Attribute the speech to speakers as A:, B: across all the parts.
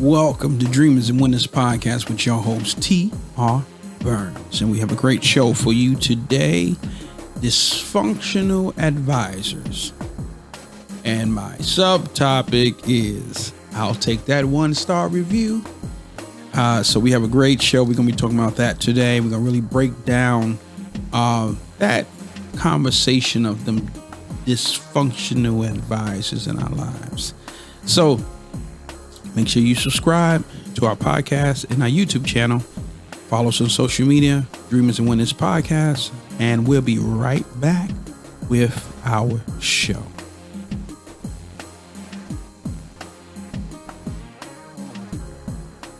A: Welcome to Dreamers and Winners podcast with your host T.R. Burns, and we have a great show for you today. Dysfunctional advisors, and my subtopic is I'll take that 1-star review. So we have a great show. We're gonna be talking about that today. We're gonna really break down that conversation of them dysfunctional advisors in our lives. So make sure you subscribe to our podcast and our YouTube channel. Follow us on social media, Dreamers and Winners Podcast, and we'll be right back with our show.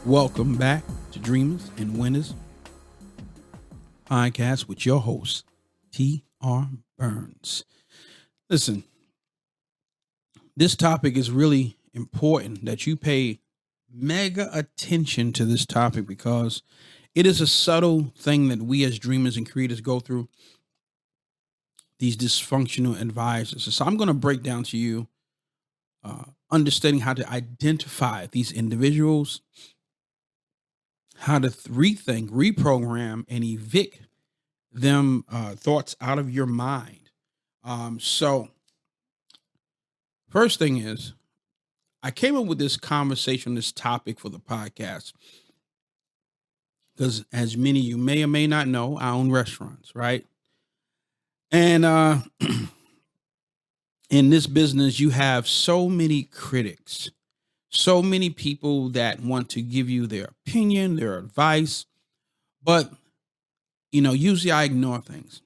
A: Welcome back to Dreamers and Winners Podcast with your host, T.R. Burns. Listen, this topic is really important that you pay mega attention to this topic because it is a subtle thing that we as dreamers and creators go through, these dysfunctional advisors. So I'm going to break down to you understanding how to identify these individuals, how to rethink, reprogram, and evict them thoughts out of your mind. So first thing is, I came up with this conversation, this topic for the podcast, because as many of you may or may not know, I own restaurants, right? And in this business, you have so many critics, so many people that want to give you their opinion, their advice, but usually I ignore things.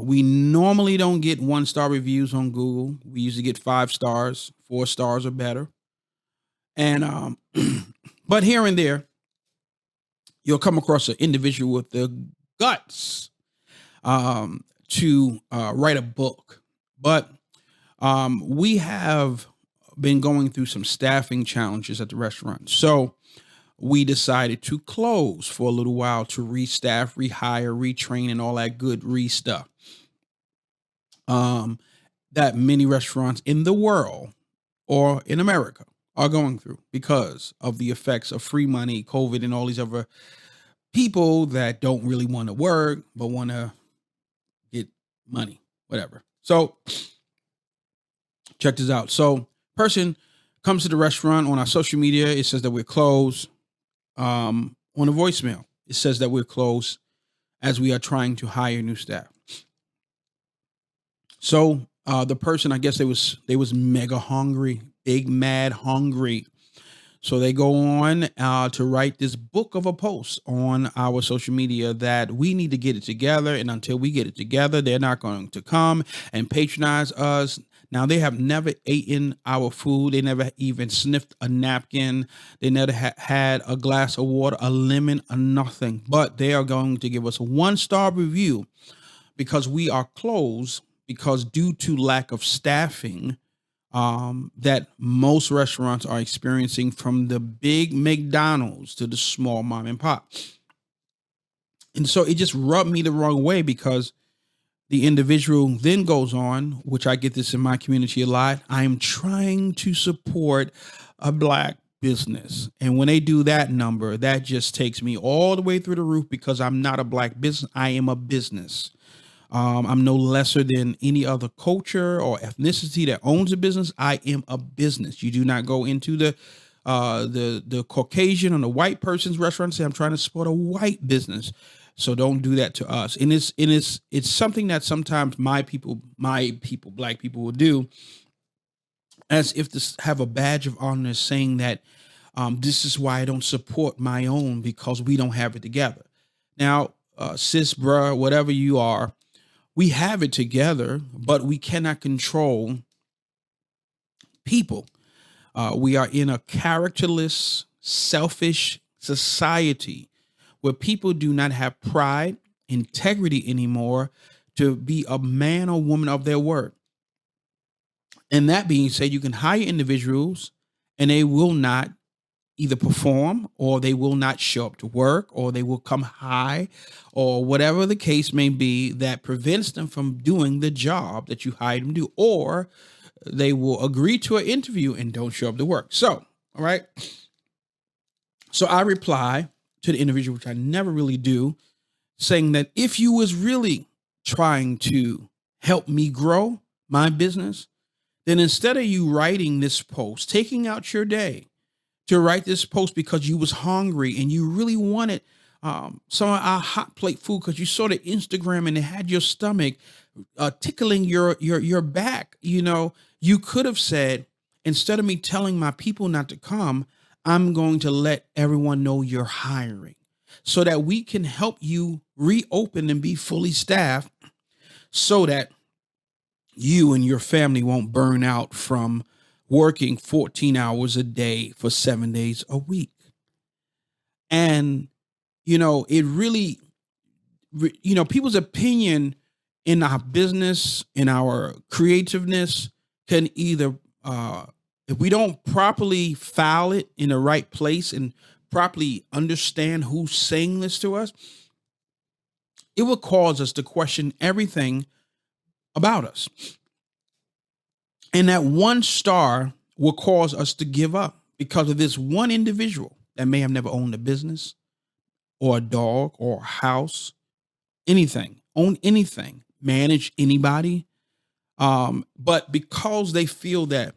A: We normally don't get 1-star reviews on Google. We usually get 5 stars, 4 stars or better. And, but here and there, you'll come across an individual with the guts, to, write a book. But, we have been going through some staffing challenges at the restaurant. So we decided to close for a little while to restaff, rehire, retrain, and all that good stuff. That many restaurants in the world or in America are going through because of the effects of free money, COVID, and all these other people that don't really want to work, but want to get money, whatever. So check this out. So person comes to the restaurant on our social media. It says that we're closed. On a voicemail, it says that we're closed as we are trying to hire new staff. So the person, I guess they was mega hungry, big mad hungry. So they go on to write this book of a post on our social media that we need to get it together. And until we get it together, they're not going to come and patronize us. Now, they have never eaten our food. They never even sniffed a napkin. They never had a glass of water, a lemon, or nothing. But they are going to give us a 1-star review because we are closed because due to lack of staffing that most restaurants are experiencing, from the big McDonald's to the small mom and pop. And so it just rubbed me the wrong way because the individual then goes on, which I get this in my community a lot. I am trying to support a Black business. And when they do that number, that just takes me all the way through the roof because I'm not a Black business. I am a business. I'm no lesser than any other culture or ethnicity that owns a business. I am a business. You do not go into the Caucasian or the white person's restaurant and say, I'm trying to support a white business. So don't do that to us. And it's something that sometimes my people, Black people will do as if to have a badge of honor saying that this is why I don't support my own because we don't have it together. Now, sis, bruh, whatever you are, we have it together, but we cannot control people. We are in a characterless, selfish society where people do not have pride, integrity anymore to be a man or woman of their word. And that being said, you can hire individuals and they will not either perform or they will not show up to work or they will come high or whatever the case may be that prevents them from doing the job that you hired them to do, or they will agree to an interview and don't show up to work. So All right. So I reply to the individual, which I never really do, saying that if you was really trying to help me grow my business, then instead of you writing this post, taking out your day to write this post because you was hungry and you really wanted some of our hot plate food because you saw the Instagram and it had your stomach tickling your back. You could have said, instead of me telling my people not to come, I'm going to let everyone know you're hiring so that we can help you reopen and be fully staffed so that you and your family won't burn out from working 14 hours a day for 7 days a week. And, it really, people's opinion in our business, in our creativeness can either, if we don't properly file it in the right place and properly understand who's saying this to us, it will cause us to question everything about us. And that one star will cause us to give up because of this one individual that may have never owned a business or a dog or a house, anything, own anything, manage anybody. But because they feel that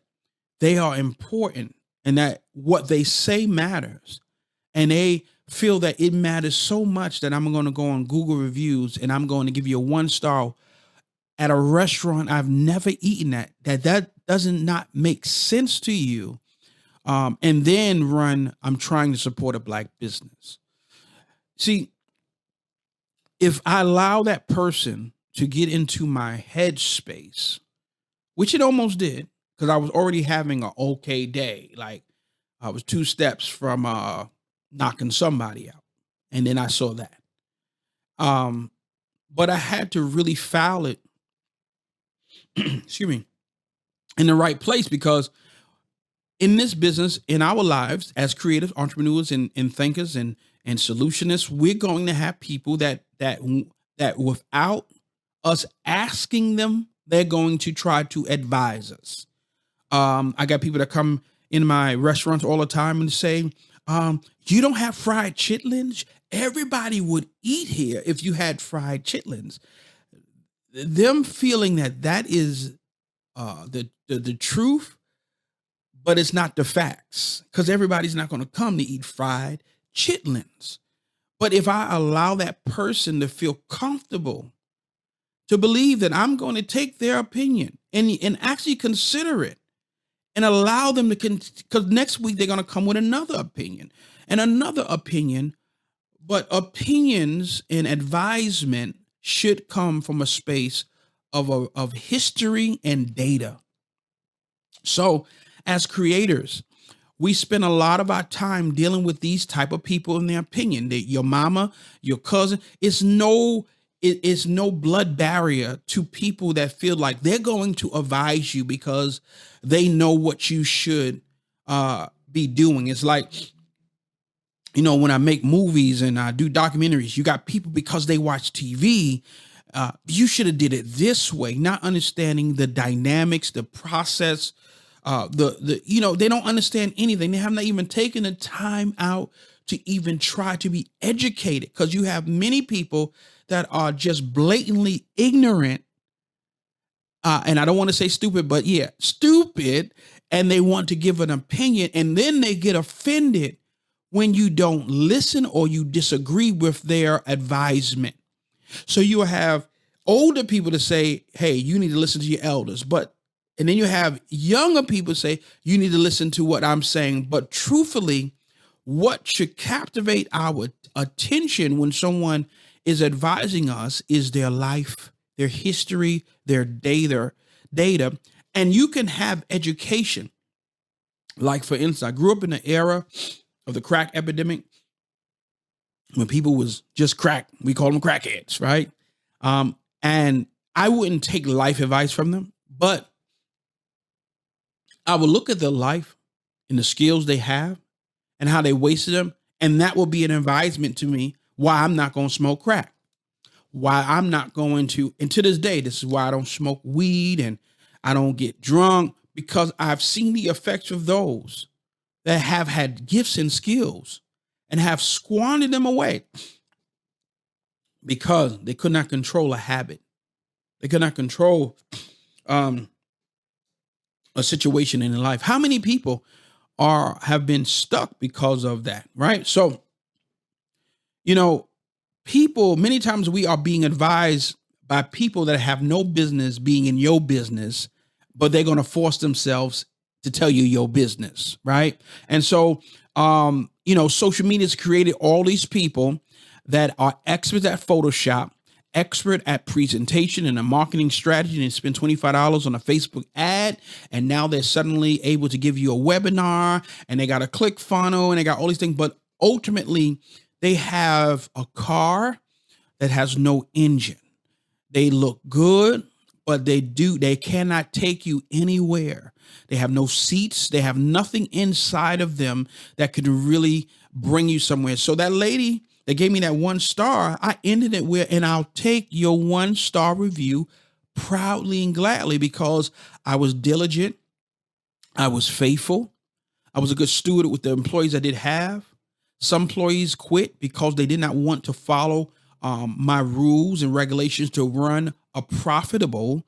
A: they are important and that what they say matters, and they feel that it matters so much that I'm going to go on Google reviews and I'm going to give you a 1 star at a restaurant I've never eaten at, that doesn't not make sense to you. And then I'm trying to support a Black business. See, if I allow that person to get into my headspace, which it almost did, because I was already having an okay day. Like I was 2 steps from knocking somebody out. And then I saw that. But I had to really foul it, excuse me, in the right place, because in this business, in our lives as creative entrepreneurs and thinkers and solutionists, we're going to have people that without us asking them, they're going to try to advise us. I got people that come in my restaurants all the time and say, you don't have fried chitlins? Everybody would eat here if you had fried chitlins. Them feeling that is the truth, but it's not the facts, because everybody's not going to come to eat fried chitlins. But if I allow that person to feel comfortable to believe that I'm going to take their opinion and actually consider it and allow them to, because next week they're going to come with another opinion and another opinion. But opinions and advisement should come from a space of history and data. So as creators, we spend a lot of our time dealing with these type of people and their opinion. That your mama, your cousin, it's no blood barrier to people that feel like they're going to advise you because they know what you should be doing. It's like, when I make movies and I do documentaries, you got people because they watch TV. You should have did it this way, not understanding the dynamics, the process. They don't understand anything. They have not even taken the time out to even try to be educated, because you have many people that are just blatantly ignorant. And I don't want to say stupid, but yeah, stupid. And they want to give an opinion, and then they get offended when you don't listen or you disagree with their advisement. So you have older people to say, hey, you need to listen to your elders. And then you have younger people say, you need to listen to what I'm saying. But truthfully, what should captivate our attention when someone is advising us is their life, their history, their data. And you can have education. Like, for instance, I grew up in the era of the crack epidemic when people was just crack. We call them crackheads, right? And I wouldn't take life advice from them, but I would look at their life and the skills they have and how they wasted them. And that will be an advisement to me why I'm not going to smoke crack, why I'm not going to, and to this day, this is why I don't smoke weed and I don't get drunk, because I've seen the effects of those that have had gifts and skills and have squandered them away because they could not control a habit. They could not control um, a situation in their life. How many people have been stuck because of that, right? So, you know, people, many times we are being advised by people that have no business being in your business, but they're going to force themselves to tell you your business, right? And so, social media has created all these people that are experts at Photoshop, expert at presentation and a marketing strategy, and spend $25 on a Facebook ad. And now they're suddenly able to give you a webinar, and they got a click funnel, and they got all these things. But ultimately, they have a car that has no engine. They look good, but they cannot take you anywhere. They have no seats. They have nothing inside of them that could really bring you somewhere. So that lady that gave me that 1 star, I ended it with, and I'll take your 1 star review proudly and gladly, because I was diligent. I was faithful. I was a good steward with the employees I did have. Some employees quit because they did not want to follow my rules and regulations to run a profitable,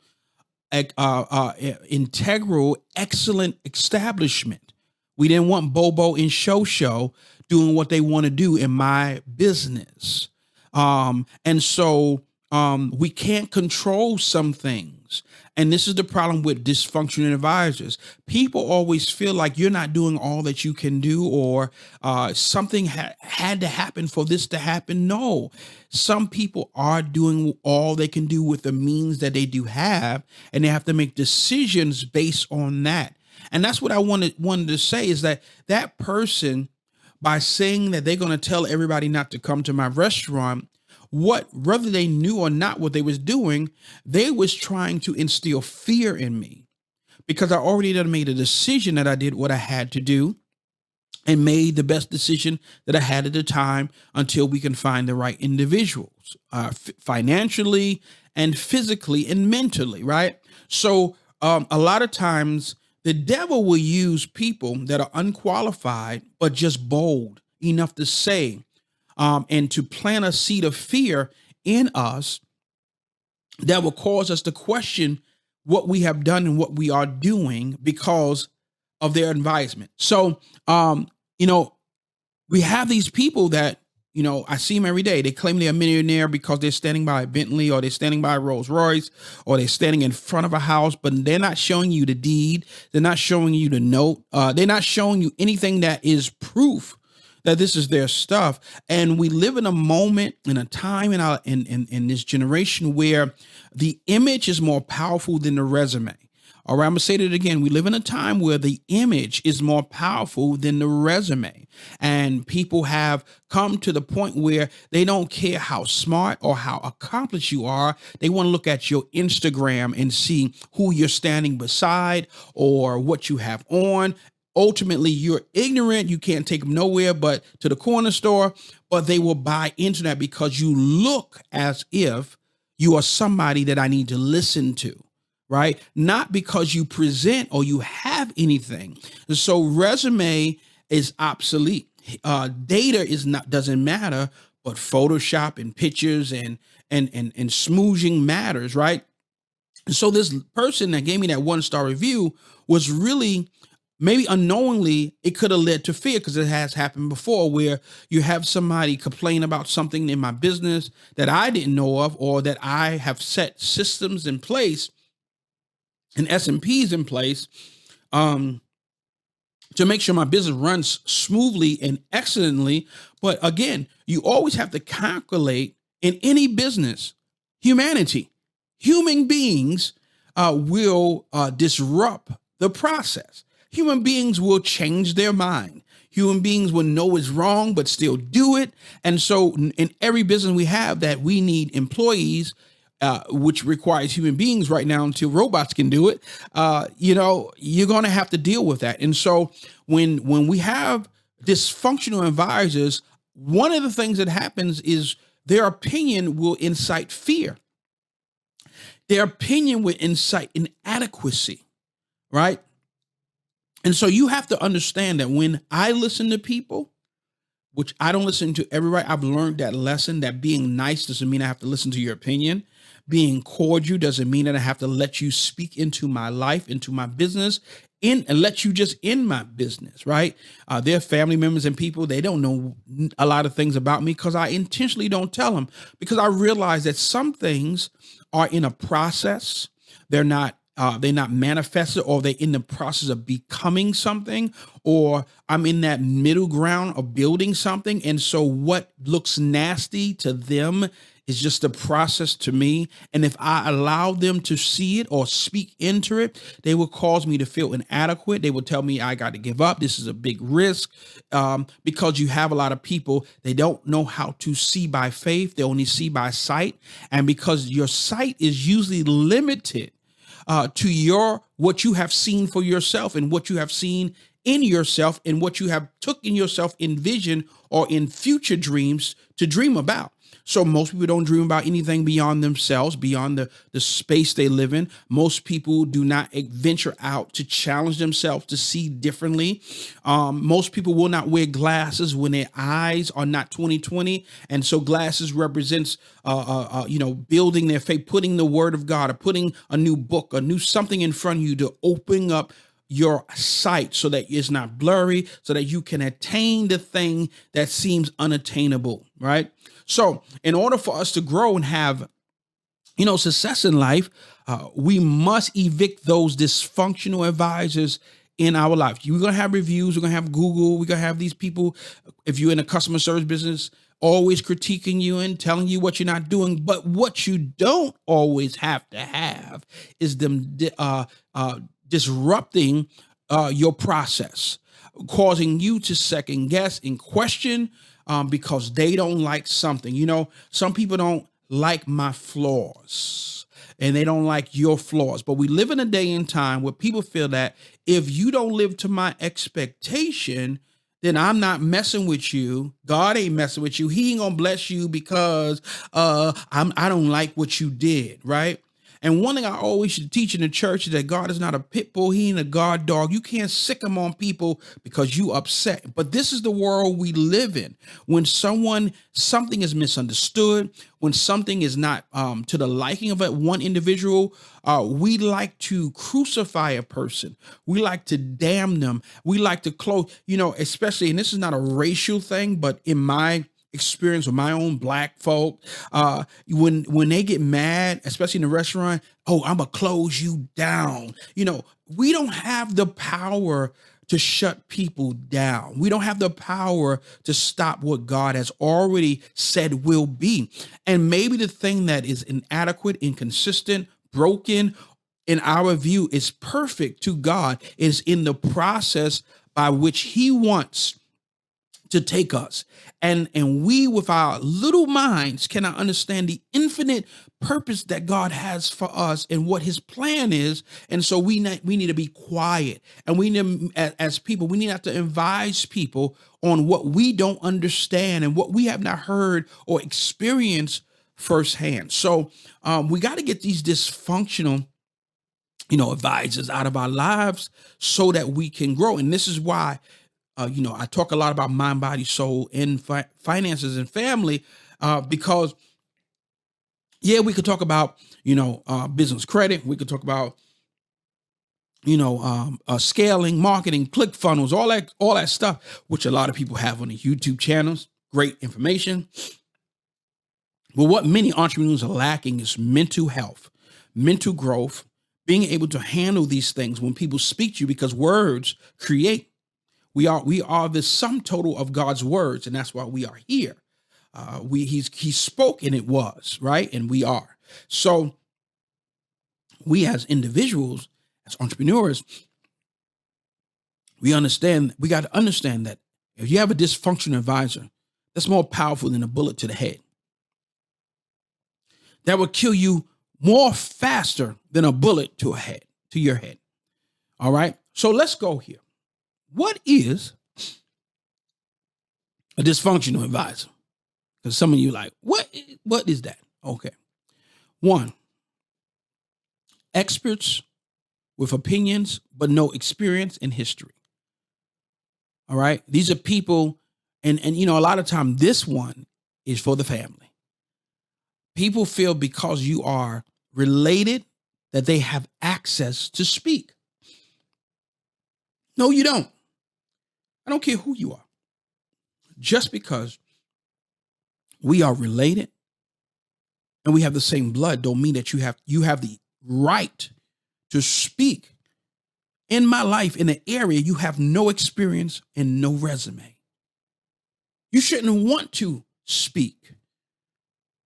A: integral, excellent establishment. We didn't want Bobo and Show doing what they want to do in my business. And so we can't control some things. And this is the problem with dysfunctional advisors. People always feel like you're not doing all that you can do, or something had to happen for this to happen. No, some people are doing all they can do with the means that they do have, and they have to make decisions based on that. And that's what I wanted to say, is that person, by saying that they're going to tell everybody not to come to my restaurant, whether they knew or not what they was doing, they was trying to instill fear in me, because I already done made a decision that I did what I had to do and made the best decision that I had at the time, until we can find the right individuals, financially and physically and mentally, right? So a lot of times the devil will use people that are unqualified but just bold enough to say, and to plant a seed of fear in us that will cause us to question what we have done and what we are doing because of their advisement. So, we have these people that, I see them every day. They claim they're a millionaire because they're standing by a Bentley, or they're standing by a Rolls Royce, or they're standing in front of a house, but they're not showing you the deed. They're not showing you the note. They're not showing you anything that is proof that this is their stuff. And we live in a moment, in a time in this generation, where the image is more powerful than the resume. All right, I'm gonna say that again. We live in a time where the image is more powerful than the resume. And people have come to the point where they don't care how smart or how accomplished you are. They want to look at your Instagram and see who you're standing beside or what you have on. Ultimately, you're ignorant. You can't take them nowhere but to the corner store, but they will buy into that because you look as if you are somebody that I need to listen to, right? Not because you present or you have anything. So resume is obsolete. Data doesn't matter, but Photoshop and pictures and smooshing matters, right? So this person that gave me that 1 star review was really, maybe unknowingly, it could have led to fear, because it has happened before, where you have somebody complain about something in my business that I didn't know of, or that I have set systems in place and S&Ps in place to make sure my business runs smoothly and excellently. But again, you always have to calculate in any business, humanity. Human beings will disrupt the process. Human beings will change their mind. Human beings will know it's wrong, but still do it. And so in every business we have that, we need employees, which requires human beings right now until robots can do it. You're going to have to deal with that. And so when we have dysfunctional advisors, one of the things that happens is their opinion will incite fear. Their opinion will incite inadequacy, right? And so you have to understand that when I listen to people, which I don't listen to everybody. I've learned that lesson that being nice doesn't mean I have to listen to your opinion. Being cordial doesn't mean that I have to let you speak into my life, into my business, in and let you just in my business, right? They're family members and people, they don't know a lot of things about me because I intentionally don't tell them because I realize that some things are in a process. They're not manifested or they're in the process of becoming something, or I'm in that middle ground of building something. And so what looks nasty to them is just a process to me. And if I allow them to see it or speak into it, they will cause me to feel inadequate. They will tell me I got to give up. This is a big risk, because you have a lot of people, they don't know how to see by faith. They only see by sight. And because your sight is usually limited to your what you have seen for yourself and what you have seen in yourself and what you have took in yourself in vision or in future dreams to dream about. So most people don't dream about anything beyond themselves, beyond the space they live in. Most people do not venture out to challenge themselves to see differently. Most people will not wear glasses when their eyes are not 20/20. And so glasses represents, building their faith, putting the word of God or putting a new book, a new something in front of you to open up your sight so that it's not blurry, so that you can attain the thing that seems unattainable, right? So in order for us to grow and have, success in life, we must evict those dysfunctional advisors in our life. We're going to have reviews. We're going to have Google. We're going to have these people, if you're in a customer service business, always critiquing you and telling you what you're not doing. But what you don't always have to have is them disrupting your process, causing you to second guess and question, because they don't like something. Some people don't like my flaws and they don't like your flaws. But we live in a day and time where people feel that if you don't live to my expectation, then I'm not messing with you. God ain't messing with you. He ain't gonna bless you because I don't like what you did, right? And one thing I always should teach in the church is that God is not a pit bull. He ain't a guard dog. You can't sick him on people because you upset. But this is the world we live in. When something is misunderstood, when something is not to the liking of one individual, we like to crucify a person. We like to damn them. We like to close, especially, and this is not a racial thing, but in my experience with my own black folk, when they get mad, especially in the restaurant, oh, I'm gonna close you down. We don't have the power to shut people down. We don't have the power to stop what God has already said will be. And maybe the thing that is inadequate, inconsistent, broken in our view is perfect to God is in the process by which he wants to take us. And we with our little minds cannot understand the infinite purpose that God has for us and what his plan is. And so we need to be quiet, and we need, as people, we need not to advise people on what we don't understand and what we have not heard or experienced firsthand. So we got to get these dysfunctional advisors out of our lives so that we can grow. And this is why I talk a lot about mind, body, soul, and finances and family, because, we could talk about, business credit. We could talk about, scaling, marketing, click funnels, all that stuff, which a lot of people have on the YouTube channels. Great information. But what many entrepreneurs are lacking is mental health, mental growth, being able to handle these things when people speak to you, because words create. We are the sum total of God's words, and that's why we are here. He spoke and it was, right, and we are. So we as individuals, as entrepreneurs, we got to understand that if you have a dysfunctional advisor, that's more powerful than a bullet to the head. That will kill you more faster than a bullet to your head. All right. So let's go here. What is a dysfunctional advisor? Because some of you like, what is that? Okay. One, experts with opinions, but no experience in history. All right. These are people, and a lot of time this one is for the family. People feel because you are related that they have access to speak. No, you don't. I don't care who you are. Just because we are related and we have the same blood don't mean that you have the right to speak in my life in an area you have no experience and no resume. You shouldn't want to speak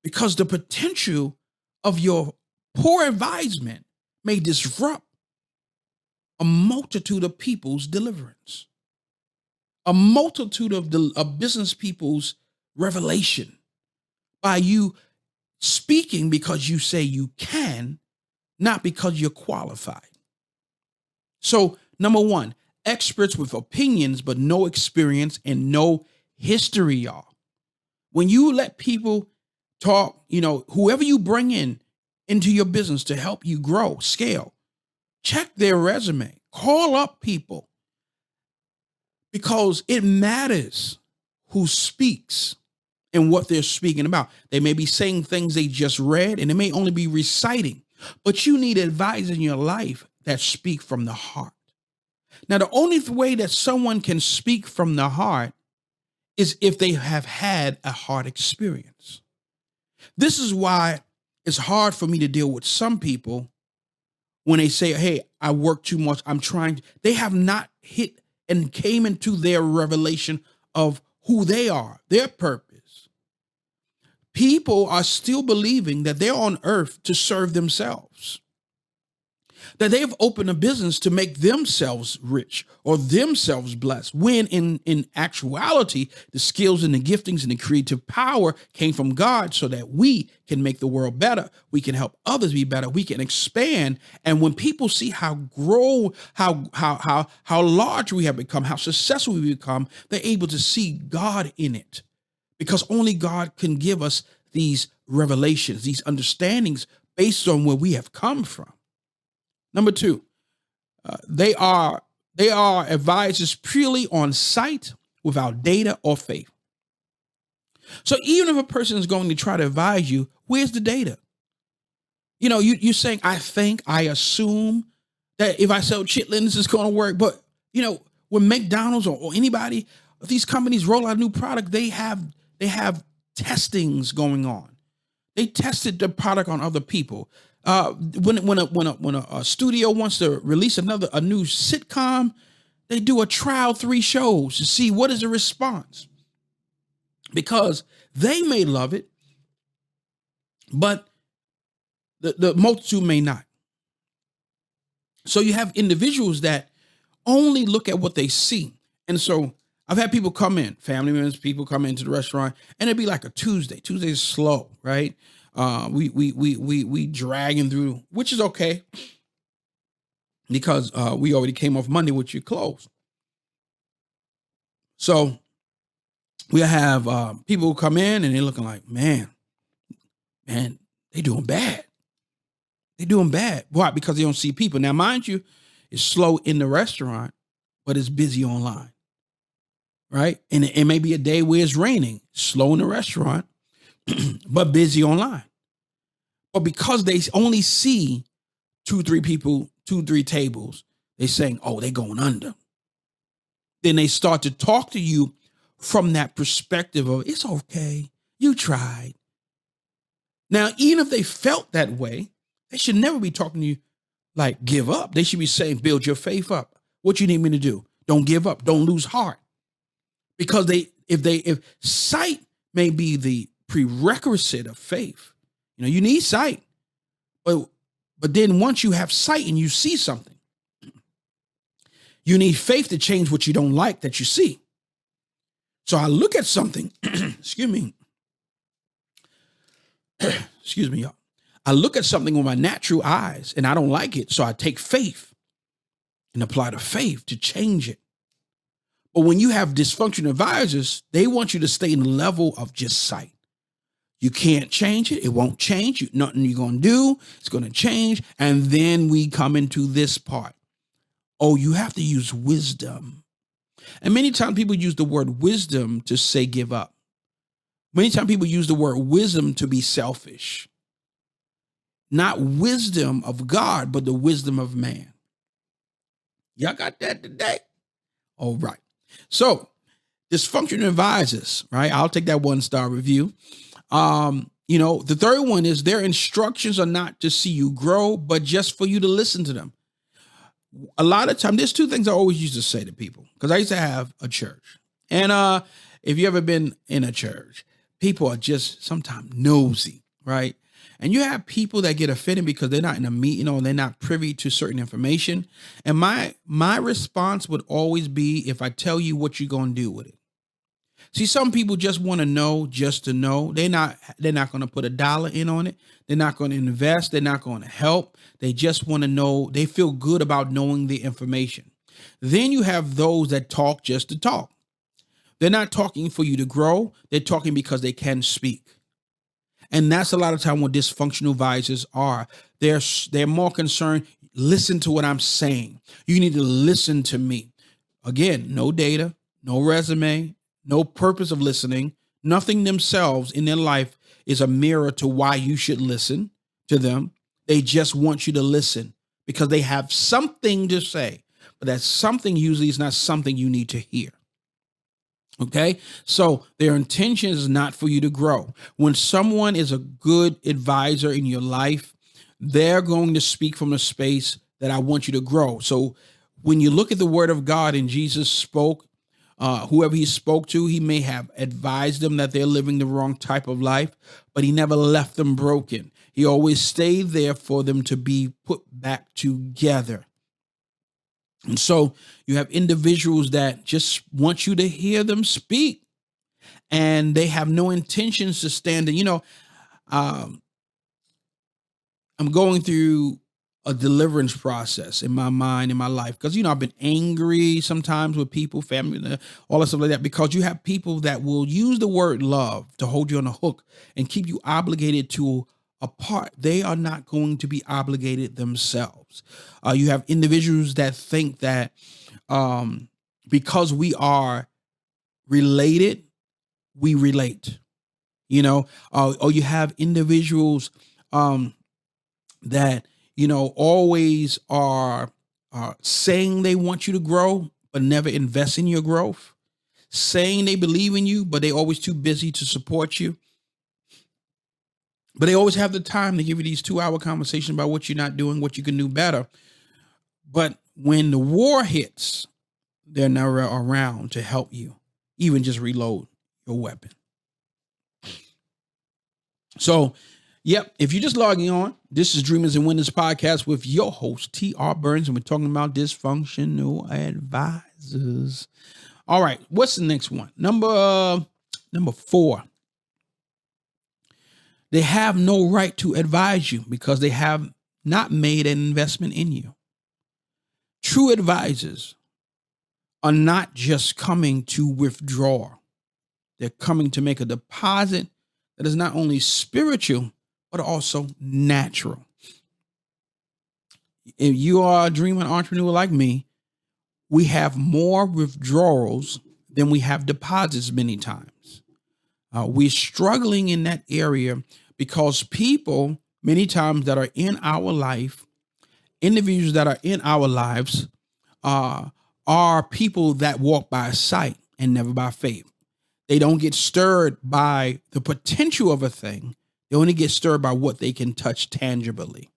A: because the potential of your poor advisement may disrupt a multitude of people's deliverance, a multitude of business people's revelation by you speaking because you say you can, not because you're qualified. So, number one, experts with opinions, but no experience and no history, y'all. When you let people talk, whoever you bring into your business to help you grow, scale, check their resume, call up people because it matters who speaks and what they're speaking about. They may be saying things they just read and they may only be reciting, but you need advisors in your life that speak from the heart. Now, the only way that someone can speak from the heart is if they have had a heart experience. This is why it's hard for me to deal with some people when they say, hey, I work too much. They have not hit and came into their revelation of who they are, their purpose. People are still believing that they're on earth to serve themselves, that they've opened a business to make themselves rich or themselves blessed, when in actuality, the skills and the giftings and the creative power came from God so that we can make the world better. We can help others be better. We can expand. And when people see how large we have become, how successful we become, they're able to see God in it, because only God can give us these revelations, these understandings based on where we have come from. Number two, they are advisors purely on sight without data or faith. So even if a person is going to try to advise you, where's the data? You're saying, I think, I assume that if I sell chitlins, it's going to work. But, when McDonald's or anybody, these companies roll out a new product, they have testings going on. They tested the product on other people. When a studio wants to release a new sitcom, they do a trial 3 shows to see what is the response, because they may love it, but the multitude may not. So you have individuals that only look at what they see. And so I've had people come in, family members, people come into the restaurant, and it'd be like a Tuesday. Tuesday is slow, right? We dragging through, which is okay, because we already came off Monday with your clothes. So we have people who come in and they're looking like, man, they doing bad. They're doing bad. Why? Because they don't see people. Now, mind you, it's slow in the restaurant, but it's busy online, right? And it may be a day where it's raining, slow in the restaurant, but busy online. But because they only see 2-3 people, 2-3 tables, they're saying, oh, they're going under. Then they start to talk to you from that perspective of, it's okay, you tried. Now, even if they felt that way, they should never be talking to you like, give up. They should be saying, build your faith up. What you need me to do? Don't give up. Don't lose heart. Because if sight may be the prerequisite of faith, you need sight. But then once you have sight and you see something, you need faith to change what you don't like that you see. So I look at something, excuse me, y'all. I look at something with my natural eyes and I don't like it. So I take faith and apply the faith to change it. But when you have dysfunctional advisors, they want you to stay in the level of just sight. You can't change it. It won't change. Nothing you're going to do. It's going to change. And then we come into this part. Oh, you have to use wisdom. And many times people use the word wisdom to say give up. Many times people use the word wisdom to be selfish. Not wisdom of God, but the wisdom of man. Y'all got that today? All right. So, dysfunctional advisors, right? I'll take that 1-star review. The third one is their instructions are not to see you grow, but just for you to listen to them. A lot of time, there's 2 things I always used to say to people, because I used to have a church. And if you ever been in a church, people are just sometimes nosy, right? And you have people that get offended because they're not in a meeting or they're not privy to certain information. And my response would always be, if I tell you what you're going to do with it. See, some people just want to know just to know. They're not going to put a dollar in on it. They're not going to invest. They're not going to help. They just want to know. They feel good about knowing the information. Then you have those that talk just to talk. They're not talking for you to grow. They're talking because they can speak. And that's a lot of time what dysfunctional advisors are. They're more concerned. Listen to what I'm saying. You need to listen to me. Again, no data, no resume, no purpose of listening. Nothing themselves in their life is a mirror to why you should listen to them. They just want you to listen because they have something to say. But that something usually is not something you need to hear. Okay, so their intention is not for you to grow. When someone is a good advisor in your life, they're going to speak from a space that I want you to grow. So when you look at the word of God and Jesus spoke, whoever he spoke to, he may have advised them that they're living the wrong type of life, but he never left them broken. He always stayed there for them to be put back together. And so you have individuals that just want you to hear them speak, and they have no intentions to stand. And, I'm going through a deliverance process in my mind, in my life, because, I've been angry sometimes with people, family, all that stuff like that, because you have people that will use the word love to hold you on a hook and keep you obligated to a part. They are not going to be obligated themselves. You have individuals that think that because we are related, we relate, or you have individuals that, always are saying they want you to grow, but never invest in your growth, saying they believe in you, but they always too busy to support you. But they always have the time to give you these 2-hour conversations about what you're not doing, what you can do better. But when the war hits, they're never around to help you, even just reload your weapon. So, if you're just logging on, this is Dreamers and Winners podcast with your host, T.R. Burns, and we're talking about dysfunctional advisors. All right, what's the next one? Number 4. They have no right to advise you because they have not made an investment in you. True advisors are not just coming to withdraw. They're coming to make a deposit that is not only spiritual, but also natural. If you are a dreamer entrepreneur like me, we have more withdrawals than we have deposits many times. We're struggling in that area because people many times that are in our life, individuals that are in our lives, are people that walk by sight and never by faith. They don't get stirred by the potential of a thing. They only get stirred by what they can touch tangibly.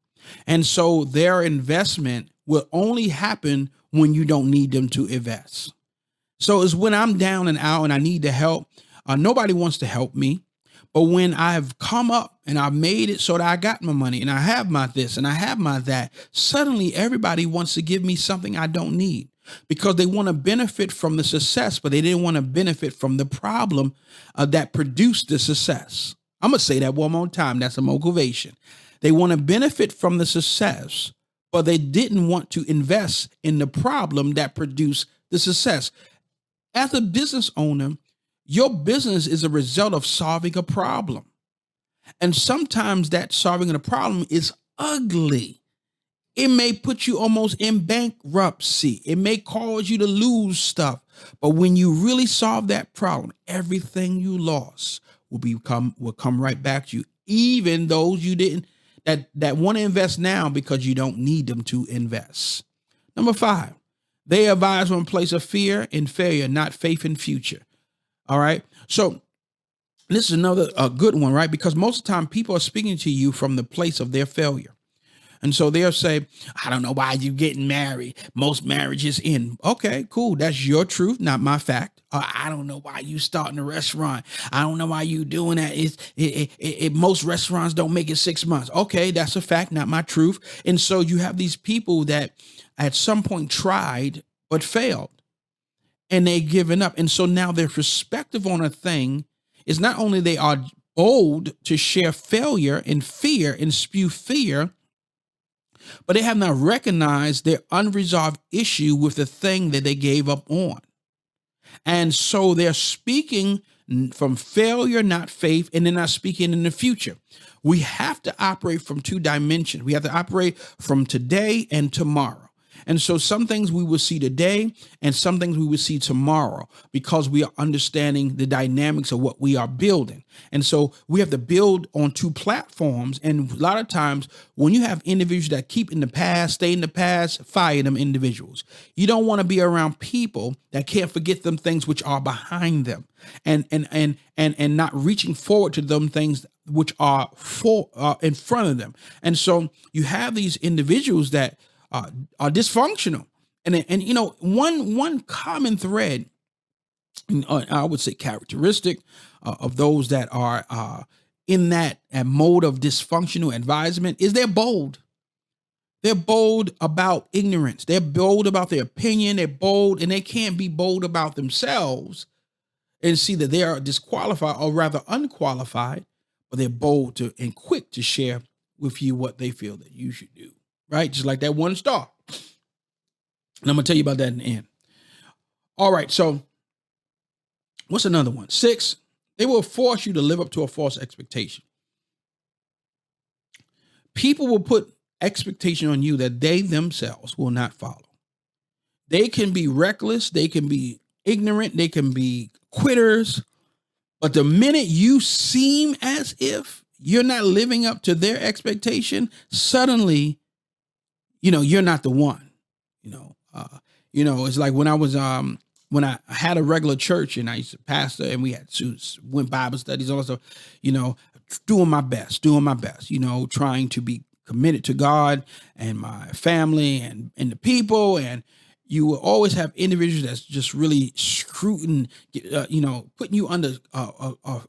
A: And so their investment will only happen when you don't need them to invest. So it's when I'm down and out and I need the help. Nobody wants to help me. But when I've come up and I've made it so that I got my money and I have my this and I have my that, suddenly everybody wants to give me something I don't need because they want to benefit from the success, but they didn't want to benefit from the problem that produced the success. I'm going to say that one more time. That's a motivation. They want to benefit from the success, but they didn't want to invest in the problem that produced the success. As a business owner, your business is a result of solving a problem. And sometimes that solving of the problem is ugly. It may put you almost in bankruptcy. It may cause you to lose stuff. But when you really solve that problem, everything you lost will come right back to you. Even those you didn't that want to invest now because you don't need them to invest. Number 5, they advise from a place of fear and failure, not faith and future. All right. So this is another good one, right? Because most of the time people are speaking to you from the place of their failure. And so they'll say, I don't know why you getting married. Most marriages end. Okay, cool. That's your truth, not my fact. I don't know why you starting a restaurant. I don't know why you doing that. Most restaurants don't make it 6 months. Okay, that's a fact, not my truth. And so you have these people that at some point tried but failed, and they given up. And so now their perspective on a thing is not only they are bold to share failure and fear and spew fear, but they have not recognized their unresolved issue with the thing that they gave up on. And so they're speaking from failure, not faith, and they're not speaking in the future. We have to operate from 2 dimensions. We have to operate from today and tomorrow. And so some things we will see today and some things we will see tomorrow because we are understanding the dynamics of what we are building. And so we have to build on 2 platforms. And a lot of times when you have individuals that keep in the past, stay in the past, fire them individuals. You don't want to be around people that can't forget them things which are behind them and not reaching forward to them things which are in front of them. And so you have these individuals that are dysfunctional, and you know, one common thread, I would say characteristic of those that are in that mode of dysfunctional advisement is they're bold. They're bold about ignorance. They're bold about their opinion. They're bold, and they can't be bold about themselves and see that they are disqualified or rather unqualified, but they're bold to and quick to share with you what they feel that you should do. Right? Just like that 1 star. And I'm going to tell you about that in the end. All right. So what's another one? 6, they will force you to live up to a false expectation. People will put expectation on you that they themselves will not follow. They can be reckless. They can be ignorant. They can be quitters. But the minute you seem as if you're not living up to their expectation, suddenly you're not the one. It's like when I was when I had a regular church and I used to pastor and we had to went Bible studies, also, doing my best, trying to be committed to God and my family and the people. And you will always have individuals that's just really putting you under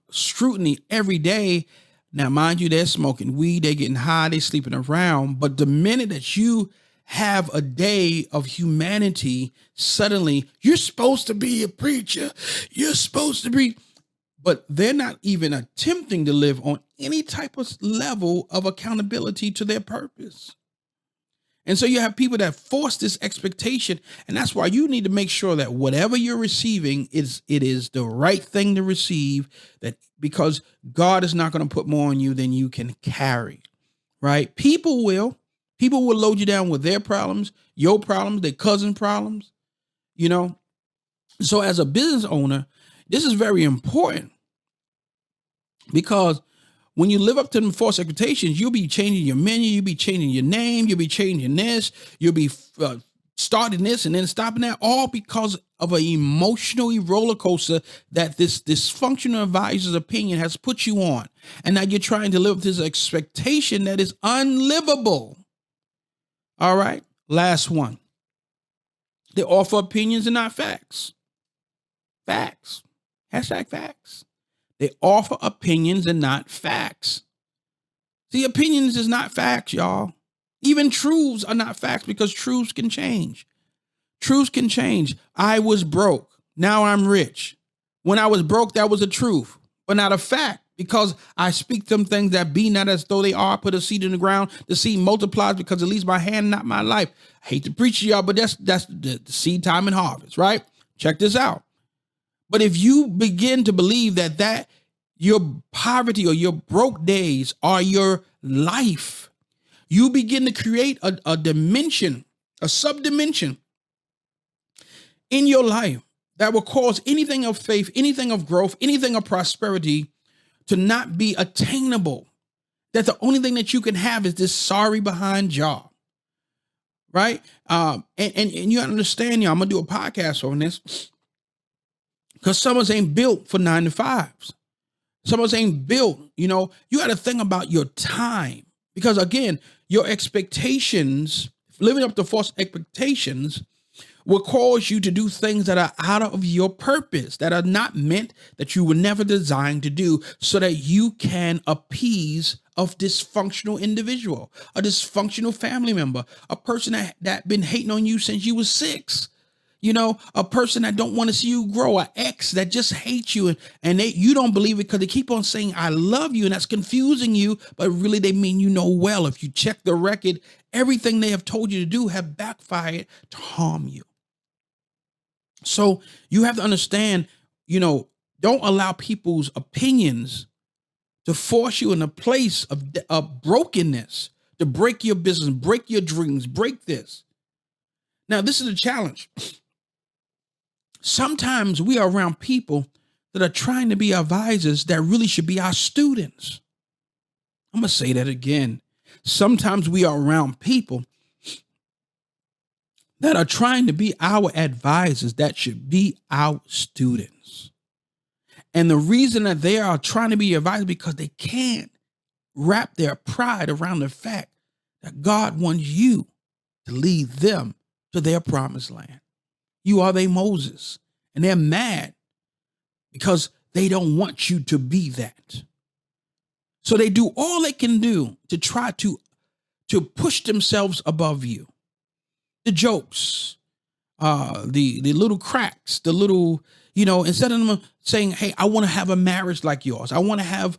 A: scrutiny every day. Now, mind you, they're smoking weed, they're getting high, they're sleeping around. But the minute that you have a day of humanity, suddenly you're supposed to be a preacher. You're supposed to be, but they're not even attempting to live on any type of level of accountability to their purpose. And so you have people that force this expectation. And that's why you need to make sure that whatever you're receiving it is the right thing to receive, that because God is not going to put more on you than you can carry, right? People will load you down with their problems, your problems, their cousin problems, So as a business owner, this is very important because when you live up to them false expectations, you'll be changing your menu, you'll be changing your name, you'll be changing this, you'll be starting this and then stopping that, all because of an emotional roller coaster that this dysfunctional advisor's opinion has put you on. And now you're trying to live up to this expectation that is unlivable. All right, last one. They offer opinions and not facts. Facts. Hashtag facts. They offer opinions and not facts. See, opinions is not facts, y'all. Even truths are not facts because truths can change. Truths can change. I was broke. Now I'm rich. When I was broke, that was a truth, but not a fact, because I speak them things that be not as though they are. Put a seed in the ground. The seed multiplies because it leaves my hand, not my life. I hate to preach to y'all, but that's the seed time and harvest, right? Check this out. But if you begin to believe that Your poverty or your broke days are your life. You begin to create a dimension, a subdimension in your life that will cause anything of faith, anything of growth, anything of prosperity to not be attainable. That the only thing that you can have is this sorry behind job, right? And you understand, I'm gonna do a podcast on this because some of us ain't built for 9 to 5s. Some of us ain't built. You got to think about your time because again, your expectations, living up to false expectations, will cause you to do things that are out of your purpose, that are not meant, that you were never designed to do, so that you can appease a dysfunctional individual, a dysfunctional family member, a person that been hating on you since you was 6. A person that don't want to see you grow, an ex that just hates you and you don't believe it because they keep on saying, I love you. And that's confusing you, but really they mean well. If you check the record, everything they have told you to do have backfired to harm you. So you have to understand, don't allow people's opinions to force you in a place of brokenness, to break your business, break your dreams, break this. Now, this is a challenge. Sometimes we are around people that are trying to be advisors that really should be our students. I'm going to say that again. Sometimes we are around people that are trying to be our advisors that should be our students. And the reason that they are trying to be advisors because they can't wrap their pride around the fact that God wants you to lead them to their promised land. You are their Moses, and they're mad because they don't want you to be that. So they do all they can do to try to push themselves above you. The jokes, the little cracks, the little, instead of them saying, hey, I want to have a marriage like yours. I want to have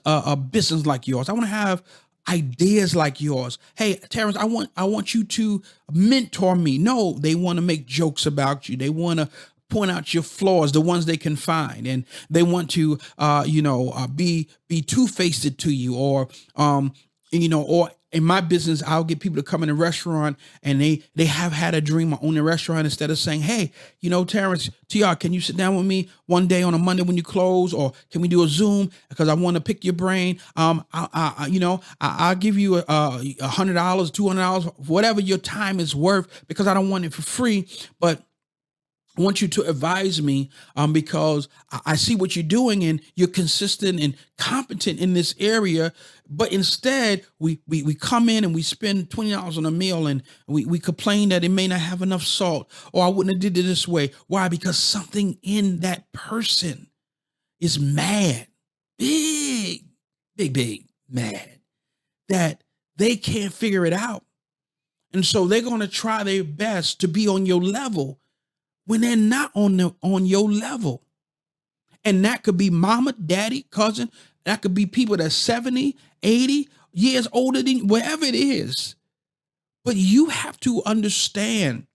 A: a business like yours. I want to have ideas like yours. Hey, Terrence, I want you to mentor me. No, they want to make jokes about you. They want to point out your flaws, the ones they can find, and they want to, be two-faced to you, or in my business, I'll get people to come in a restaurant and they have had a dream of owning a restaurant instead of saying, hey, Terrence, TR, can you sit down with me one day on a Monday when you close, or can we do a Zoom? Because I want to pick your brain. I'll give you $100, $200, whatever your time is worth, because I don't want it for free, but I want you to advise me because I see what you're doing and you're consistent and competent in this area. But instead, we come in and we spend $20 on a meal and we complain that it may not have enough salt, or I wouldn't have did it this way. Why? Because something in that person is mad, big mad, that they can't figure it out. And so they're going to try their best to be on your level when they're not on your level. And that could be mama, daddy, cousin. That could be people that's 70, 80 years older than, whatever it is. But you have to understand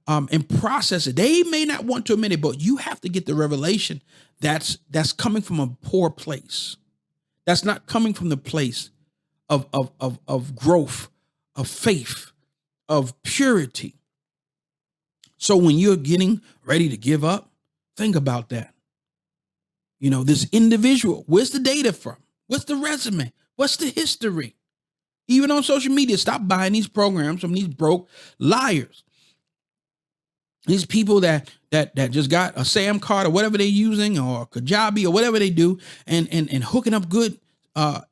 A: and process it. They may not want to admit it, but you have to get the revelation that's coming from a poor place. That's not coming from the place of growth, of faith, of purity. So when you're getting ready to give up, think about that. This individual, where's the data from? What's the resume? What's the history? Even on social media, stop buying these programs from these broke liars. These people that just got a Sam card or whatever they're using, or Kajabi or whatever they do, and hooking up good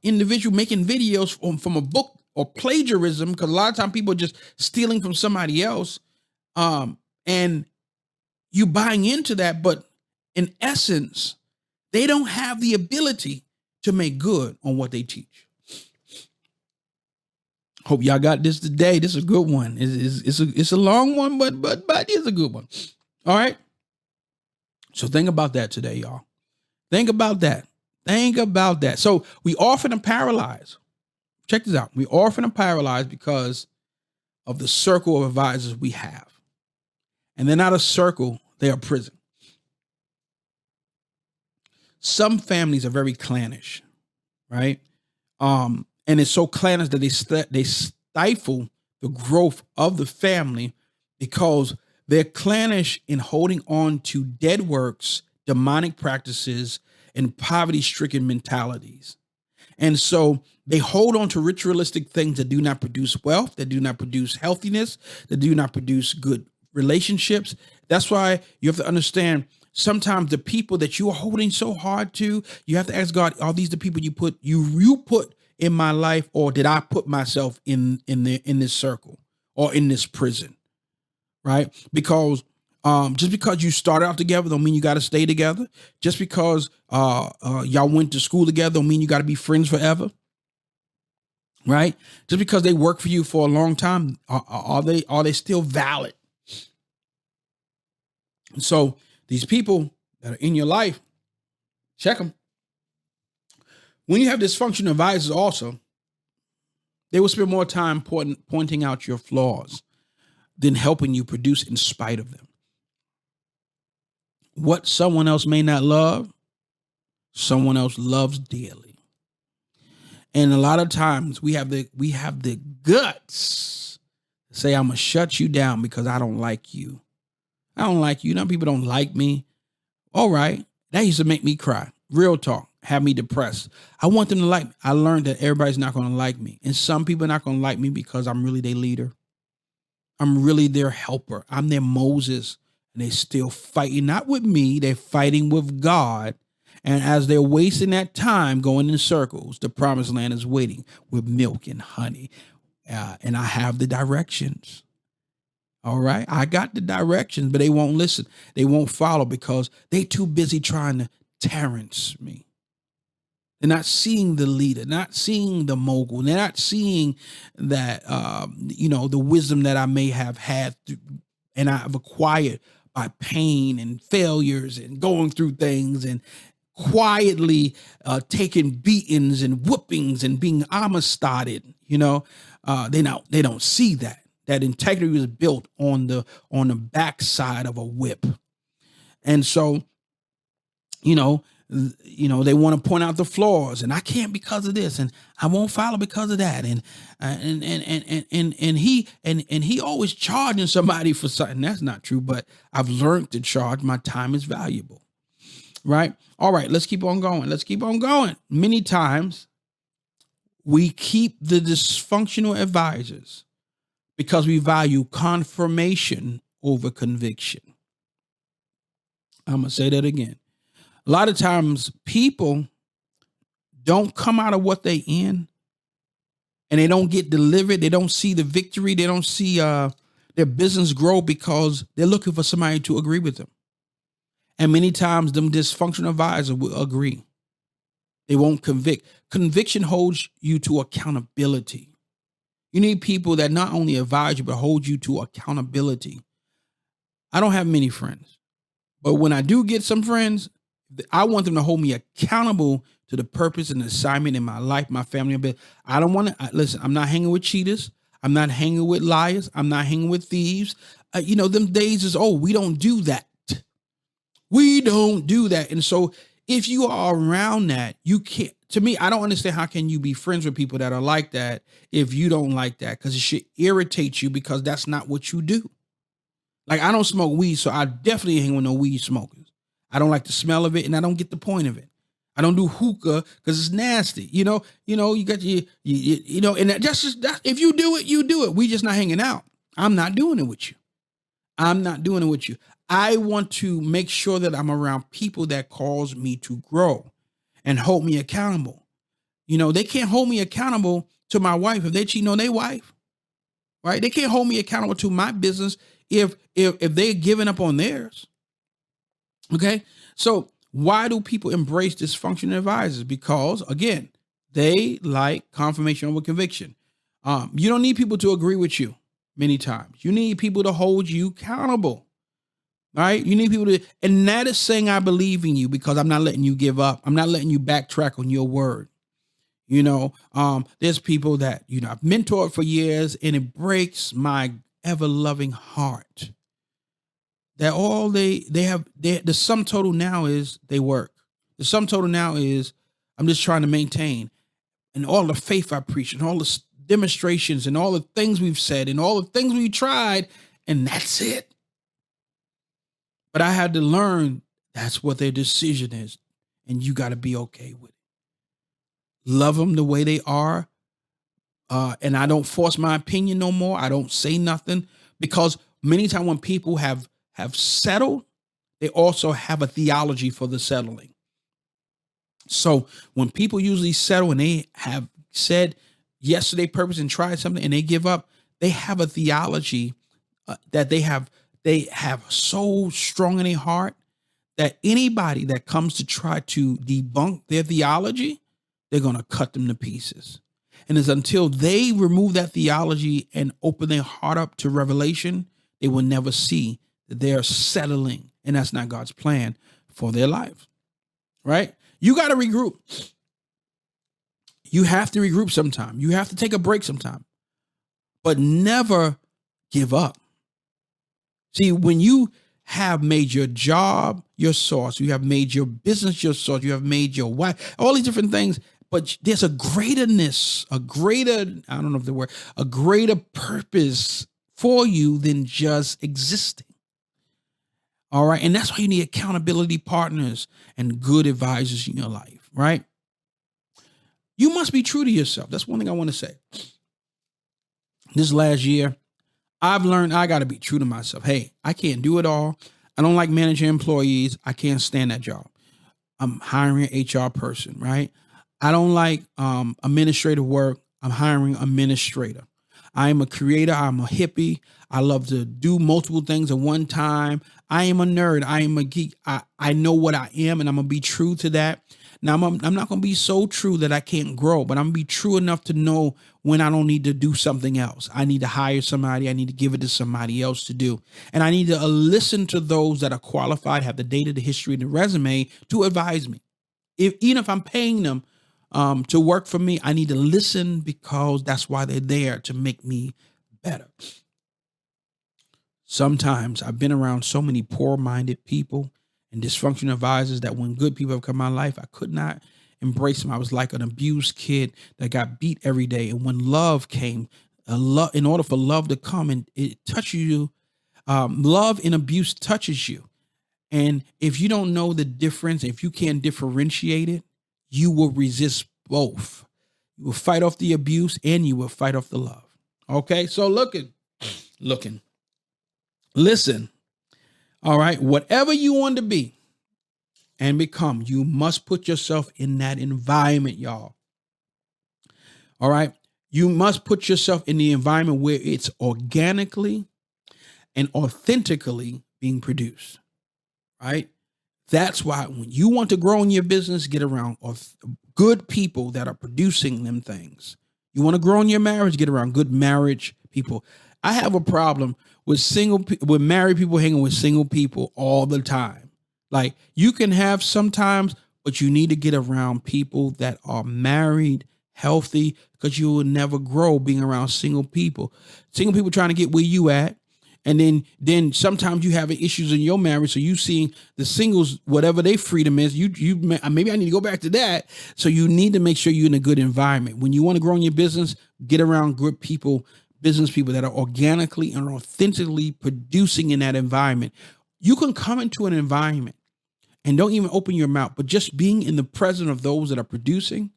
A: individual making videos from a book, or plagiarism, because a lot of times people are just stealing from somebody else. And you buying into that, but in essence, they don't have the ability to make good on what they teach. Hope y'all got this today. This is a good one. It's a long one, but it's a good one. All right. So think about that today, y'all. Think about that. So we often are paralyzed. Check this out. We often are paralyzed because of the circle of advisors we have. And they're not a circle, they are a prison. some families are very clannish, right? And it's so clannish that they stifle the growth of the family because they're clannish in holding on to dead works, demonic practices, and poverty-stricken mentalities. And so they hold on to ritualistic things that do not produce wealth, that do not produce healthiness, that do not produce good relationships. That's why you have to understand sometimes the people that you are holding so hard to, you have to ask God, are these the people you put in my life, or did I put myself in this circle or in this prison? Right? Because just because you started out together don't mean you got to stay together. Just because y'all went to school together don't mean you got to be friends forever. Right? Just because they work for you for a long time, are they still valid? So these people that are in your life, check them. When you have dysfunctional advisors, also, they will spend more time pointing out your flaws than helping you produce in spite of them. What someone else may not love, someone else loves dearly. And a lot of times we have the guts to say, I'm gonna shut you down because I don't like you. I don't like you. People don't like me. All right. That used to make me cry. Real talk. Have me depressed. I want them to like me. I learned that everybody's not going to like me. And some people are not going to like me because I'm really their leader. I'm really their helper. I'm their Moses. And they're still fighting, not with me. They're fighting with God. And as they're wasting that time going in circles, the promised land is waiting with milk and honey. And I have the directions. All right. I got the directions, but they won't listen. They won't follow because they too busy trying to Terrence me. They're not seeing the leader, not seeing the mogul. They're not seeing that, the wisdom that I may have had and I've acquired by pain and failures and going through things and quietly taking beatings and whoopings and being amistaded. They don't see that. That integrity was built on the backside of a whip. And so, they want to point out the flaws, and I can't because of this, and I won't follow because of that. And he always charging somebody for something. That's not true, but I've learned to charge. My time is valuable. Right. All right. Let's keep on going. Many times we keep the dysfunctional advisors because we value confirmation over conviction. I'm going to say that again. A lot of times people don't come out of what they in and they don't get delivered. They don't see the victory. They don't see their business grow because they're looking for somebody to agree with them. And many times them dysfunctional advisors will agree. They won't convict. Conviction holds you to accountability. You need people that not only advise you, but hold you to accountability. I don't have many friends, but when I do get some friends, I want them to hold me accountable to the purpose and assignment in my life, my family. I don't want to listen. I'm not hanging with cheaters. I'm not hanging with liars. I'm not hanging with thieves. Them days is old. We don't do that. We don't do that. And so if you are around that, you can't. To me, I don't understand how can you be friends with people that are like that if you don't like that, because it should irritate you because that's not what you do. Like, I don't smoke weed, so I definitely hang with no weed smokers. I don't like the smell of it, and I don't get the point of it. I don't do hookah because it's nasty. You got and that if you do it, you do it. We just not hanging out. I'm not doing it with you. I want to make sure that I'm around people that cause me to grow and hold me accountable. They can't hold me accountable to my wife if they cheating on their wife, right? They can't hold me accountable to my business if they're giving up on theirs. Okay. So why do people embrace dysfunctional advisors? Because again, they like confirmation over conviction. You don't need people to agree with you many times. You need people to hold you accountable. Right? You need people to, and that is saying I believe in you because I'm not letting you give up. I'm not letting you backtrack on your word. There's people that, I've mentored for years, and it breaks my ever loving heart that all they have, the sum total now is they work. The sum total now is I'm just trying to maintain, and all the faith I preach and all the demonstrations and all the things we've said and all the things we tried, and that's it. But I had to learn that's what their decision is, and you got to be okay with it. Love them the way they are, and I don't force my opinion no more. I don't say nothing, because many times when people have settled, they also have a theology for the settling. So when people usually settle and they have said yes to their purpose and tried something and they give up, they have a theology that they have so strong in their heart that anybody that comes to try to debunk their theology, they're going to cut them to pieces. And it's until they remove that theology and open their heart up to revelation, they will never see that they're settling. And that's not God's plan for their life, right? You got to regroup. You have to regroup sometime. You have to take a break sometime, but never give up. See, when you have made your job your source, you have made your business your source, you have made your wife, all these different things, but there's a greaterness, a greater purpose for you than just existing. All right. And that's why you need accountability partners and good advisors in your life, right? You must be true to yourself. That's one thing I want to say. This last year, I've learned I got to be true to myself. Hey, I can't do it all. I don't like managing employees. I can't stand that job. I'm hiring an HR person, right? I don't like administrative work. I'm hiring an administrator. I am a creator. I'm a hippie. I love to do multiple things at one time. I am a nerd. I am a geek. I know what I am, and I'm going to be true to that. Now, I'm not going to be so true that I can't grow, but I'm going to be true enough to know when I don't need to do something else. I need to hire somebody. I need to give it to somebody else to do. And I need to listen to those that are qualified, have the data, the history, and the resume to advise me. Even if I'm paying them to work for me, I need to listen, because that's why they're there, to make me better. Sometimes I've been around so many poor-minded people and dysfunctional advisors that when good people have come in my life, I could not embrace them. I was like an abused kid that got beat every day. And when love came, in order for love to come and it touches you, love and abuse touches you. And if you don't know the difference, if you can't differentiate it, you will resist both. You will fight off the abuse and you will fight off the love. Okay, so listen. All right, whatever you want to be and become, you must put yourself in that environment, y'all. All right, you must put yourself in the environment where it's organically and authentically being produced, right? That's why when you want to grow in your business, get around good people that are producing them things. You want to grow in your marriage, get around good marriage people. I have a problem with married people hanging with single people all the time. Like, you can have sometimes, but you need to get around people that are married, healthy, because you will never grow being around single people. Single people trying to get where you at. And then sometimes you have issues in your marriage. So you seeing the singles, whatever their freedom is, maybe I need to go back to that. So you need to make sure you're in a good environment. When you want to grow in your business, get around good people, business people that are organically and authentically producing in that environment. You can come into an environment and don't even open your mouth, but just being in the presence of those that are producing,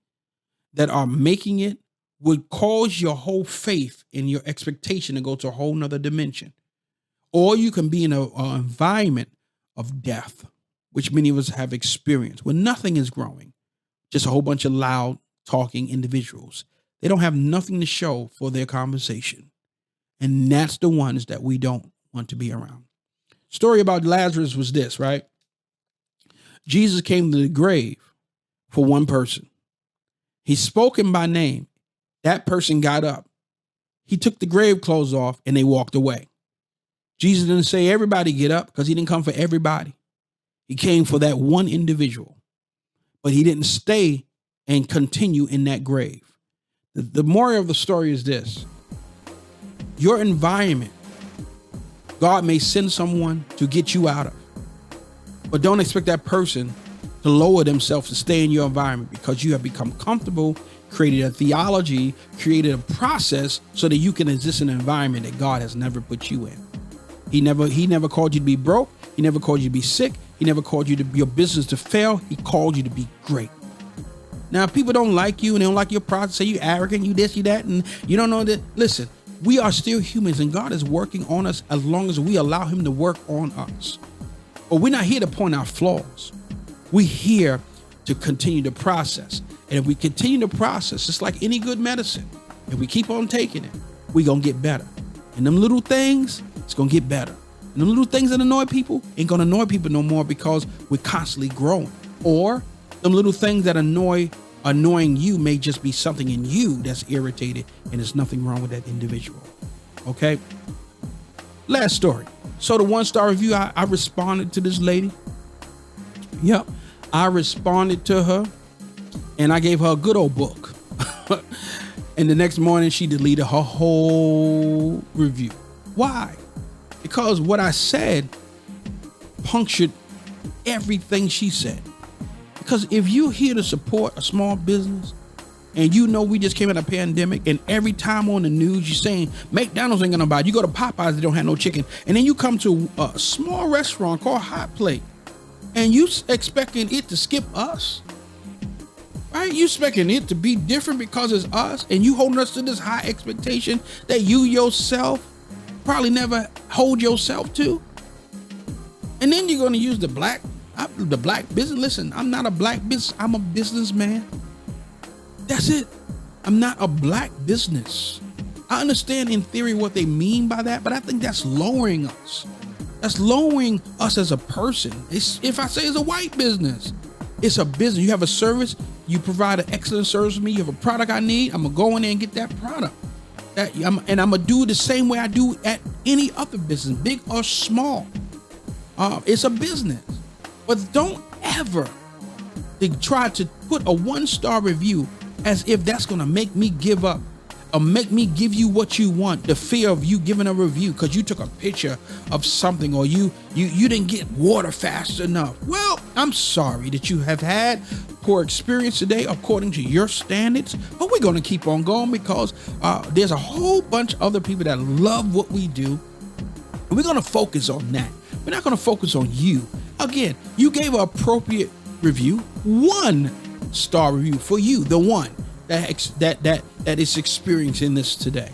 A: that are making it, would cause your whole faith and your expectation to go to a whole nother dimension. Or you can be in an environment of death, which many of us have experienced, where nothing is growing, just a whole bunch of loud talking individuals. They don't have nothing to show for their conversation. And that's the ones that we don't want to be around. Story about Lazarus was this, right? Jesus came to the grave for one person. He spoke him by name. That person got up. He took the grave clothes off and they walked away. Jesus didn't say everybody get up, because he didn't come for everybody. He came for that one individual, but he didn't stay and continue in that grave. The moral of the story is this: your environment, God may send someone to get you out of, but don't expect that person to lower themselves to stay in your environment because you have become comfortable, created a theology, created a process so that you can exist in an environment that God has never put you in. He never called you to be broke. He never called you to be sick. He never called you to your business to fail. He called you to be great. Now, if people don't like you and they don't like your process, say you arrogant, you this, you that, and you don't know that. Listen, we are still humans and God is working on us as long as we allow him to work on us. But we're not here to point out flaws. We're here to continue the process. And if we continue the process, it's like any good medicine. If we keep on taking it, we're going to get better. And them little things, it's going to get better. And the little things that annoy people ain't going to annoy people no more because we're constantly growing. Or them little things that annoying you may just be something in you that's irritated, and there's nothing wrong with that individual. Okay. Last story. So the 1-star review, I responded to this lady. Yep. I responded to her and I gave her a good old book. And the next morning she deleted her whole review. Why? Because what I said punctured everything she said. Because if you're here to support a small business and you know we just came out of a pandemic and every time on the news you're saying McDonald's ain't gonna buy it. You go to Popeyes, they don't have no chicken. And then you come to a small restaurant called Hot Plate and you expecting it to skip us. Right? You expecting it to be different because it's us and you holding us to this high expectation that you yourself probably never hold yourself to. And then you're going to use the black business. Listen, I'm not a black business. I'm a businessman. That's it. I'm not a black business. I understand in theory what they mean by that, but I think that's lowering us. That's lowering us as a person. If I say it's a white business, it's a business. You have a service. You provide an excellent service for me. You have a product I need. I'm going to go in there and get that product. I'm going to do it the same way I do at any other business, big or small. It's a business. But don't ever try to put a 1-star review as if that's going to make me give up or make me give you what you want. The fear of you giving a review because you took a picture of something or you didn't get water fast enough. Well, I'm sorry that you have had poor experience today according to your standards, but we're going to keep on going because there's a whole bunch of other people that love what we do. And we're going to focus on that. We're not going to focus on you. Again, you gave an appropriate review, 1-star review for you, the one that is experiencing this today.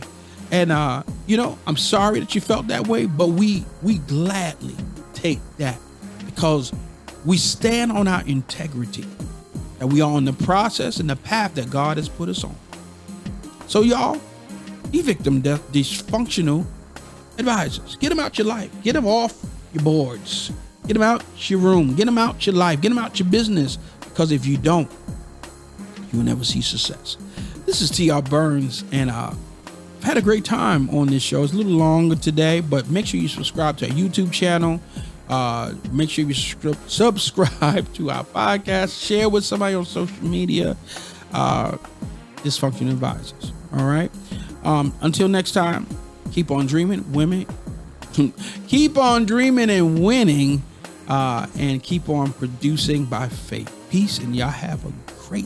A: And I'm sorry that you felt that way, but we gladly take that because we stand on our integrity and we are on the process and the path that God has put us on. So y'all, evict them dysfunctional advisors. Get them out your life. Get them off your boards. Get them out your room. Get them out your life. Get them out your business. Because if you don't, you will never see success. This is T.R. Burns, and I've had a great time on this show. It's a little longer today, but make sure you subscribe to our YouTube channel. Make sure you subscribe to our podcast. Share with somebody on social media. Dysfunctional advisors. All right. Until next time, keep on dreaming, women. Keep on dreaming and winning, and keep on producing by faith. Peace, and y'all have a great